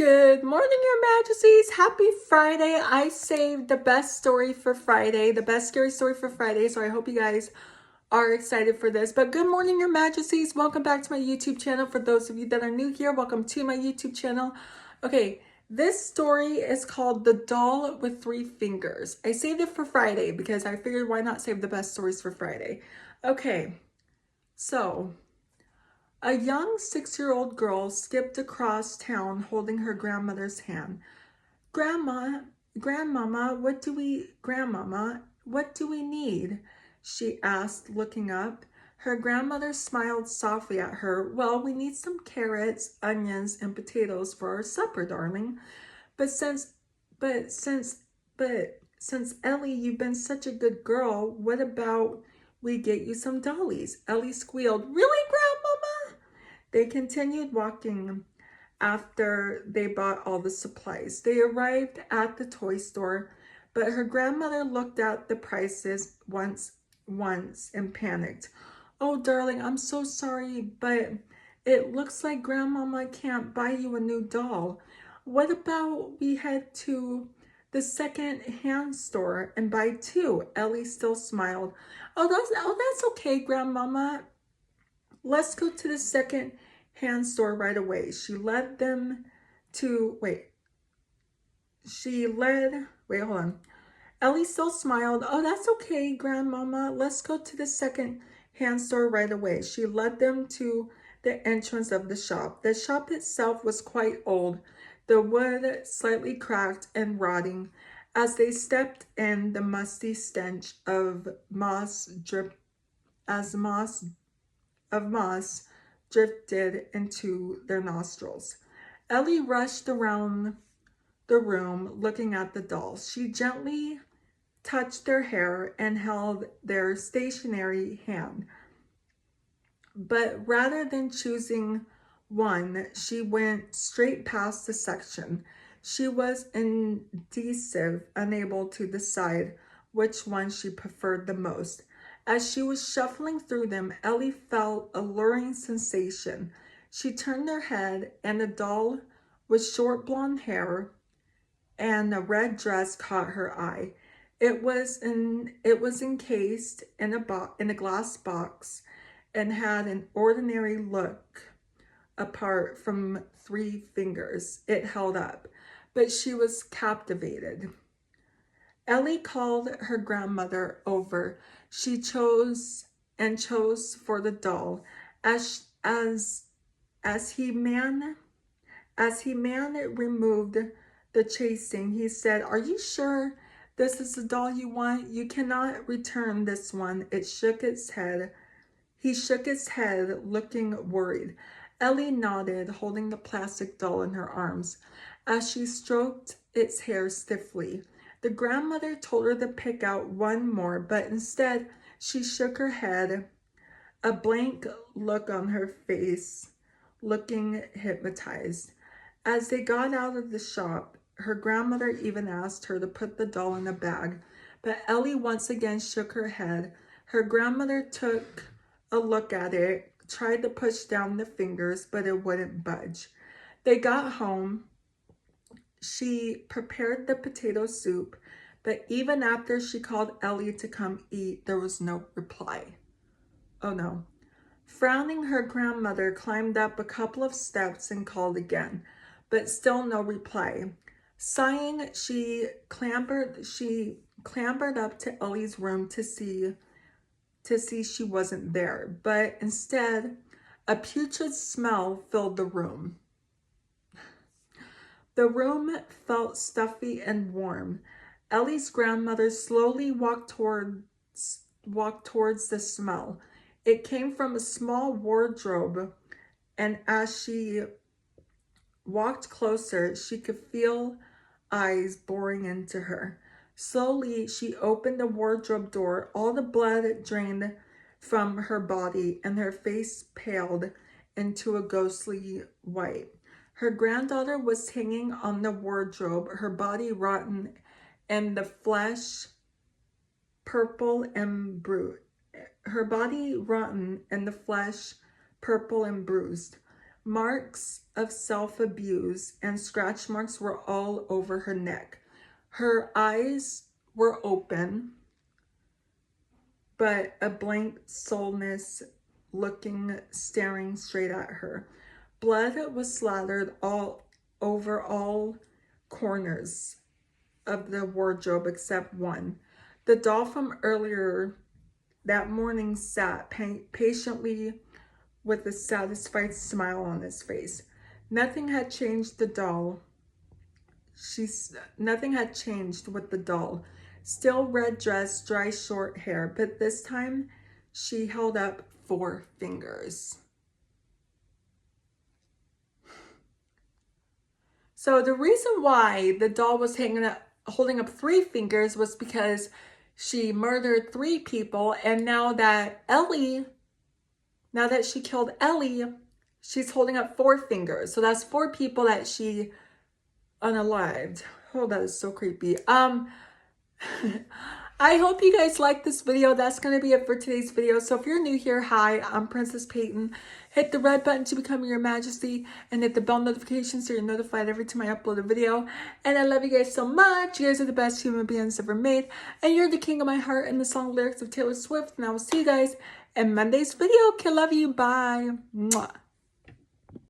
Good morning, Your Majesties. Happy Friday. I saved the best story for Friday, the best scary story for Friday. So I hope you guys are excited for this. But good morning, Your Majesties. Welcome back to my YouTube channel. For those of you that are new here, welcome to my YouTube channel. Okay, this story is called The Doll with Three Fingers. I saved it for Friday because I figured why not save the best stories for Friday. Okay, so a young 6-year-old girl skipped across town holding her grandmother's hand. Grandmama, what do we need? She asked, looking up. Her grandmother smiled softly at her. Well, we need some carrots, onions, and potatoes for our supper, darling. But since, but since, but since Ellie, you've been such a good girl, what about we get you some dollies? Ellie squealed. Really, Grandmama? They continued walking after they bought all the supplies. They arrived at the toy store, but her grandmother looked at the prices once and panicked. Oh, darling, I'm so sorry, but it looks like Grandmama can't buy you a new doll. What about we head to the second-hand store and buy two? Ellie still smiled. Oh, that's okay, Grandmama. Let's go to the second-hand store right away. Hold on. Ellie still smiled. Oh, that's okay, Grandmama. Let's go to the second-hand store right away. She led them to the entrance of the shop. The shop itself was quite old, the wood slightly cracked and rotting. As they stepped in, the musty stench of moss drifted into their nostrils. Ellie rushed around the room looking at the dolls. She gently touched their hair and held their stationary hand. But rather than choosing one, she went straight past the section. She was indecisive, unable to decide which one she preferred the most. As she was shuffling through them, Ellie felt a luring sensation. She turned her head, and a doll with short blonde hair and a red dress caught her eye. It was encased in a glass box and had an ordinary look apart from three fingers it held up, but she was captivated. Ellie called her grandmother over. She chose for the doll. As he man removed the chasing, he said, "Are you sure this is the doll you want? You cannot return this one." It shook its head. He shook his head, looking worried. Ellie nodded, holding the plastic doll in her arms as she stroked its hair stiffly. The grandmother told her to pick out one more, but instead she shook her head, a blank look on her face, looking hypnotized. As they got out of the shop, her grandmother even asked her to put the doll in a bag, but Ellie once again shook her head. Her grandmother took a look at it, tried to push down the fingers, but it wouldn't budge. They got home. She prepared the potato soup, but even after she called Ellie to come eat, there was no reply. Oh no. Frowning, her grandmother climbed up a couple of steps and called again, but still no reply. Sighing, she clambered up to Ellie's room to see she wasn't there, but instead, a putrid smell filled the room. The room felt stuffy and warm. Ellie's grandmother slowly walked towards the smell. It came from a small wardrobe, and as she walked closer, she could feel eyes boring into her. Slowly, she opened the wardrobe door. All the blood drained from her body, and her face paled into a ghostly white. Her granddaughter was hanging on the wardrobe, her body rotten and the flesh purple and bruised. Marks of self-abuse and scratch marks were all over her neck. Her eyes were open, but a blank soulless looking, staring straight at her. Blood was slathered all over all corners of the wardrobe except one. The doll from earlier that morning sat patiently with a satisfied smile on his face. Nothing had changed the doll. Nothing had changed with the doll. Still red dress, dry short hair, but this time she held up 4 fingers. So the reason why the doll was holding up 3 fingers was because she murdered 3 people, and now that she killed Ellie, she's holding up 4 fingers. So that's 4 people that she unalived. Oh, that is so creepy. I hope you guys like this video. That's going to be it for today's video. So if you're new here, hi, I'm Princess Peyton. Hit the red button to become your majesty and hit the bell notification so you're notified every time I upload a video. And I love you guys so much. You guys are the best human beings ever made. And you're the king of my heart and the song lyrics of Taylor Swift. And I will see you guys in Monday's video. Okay, love you. Bye. Mwah.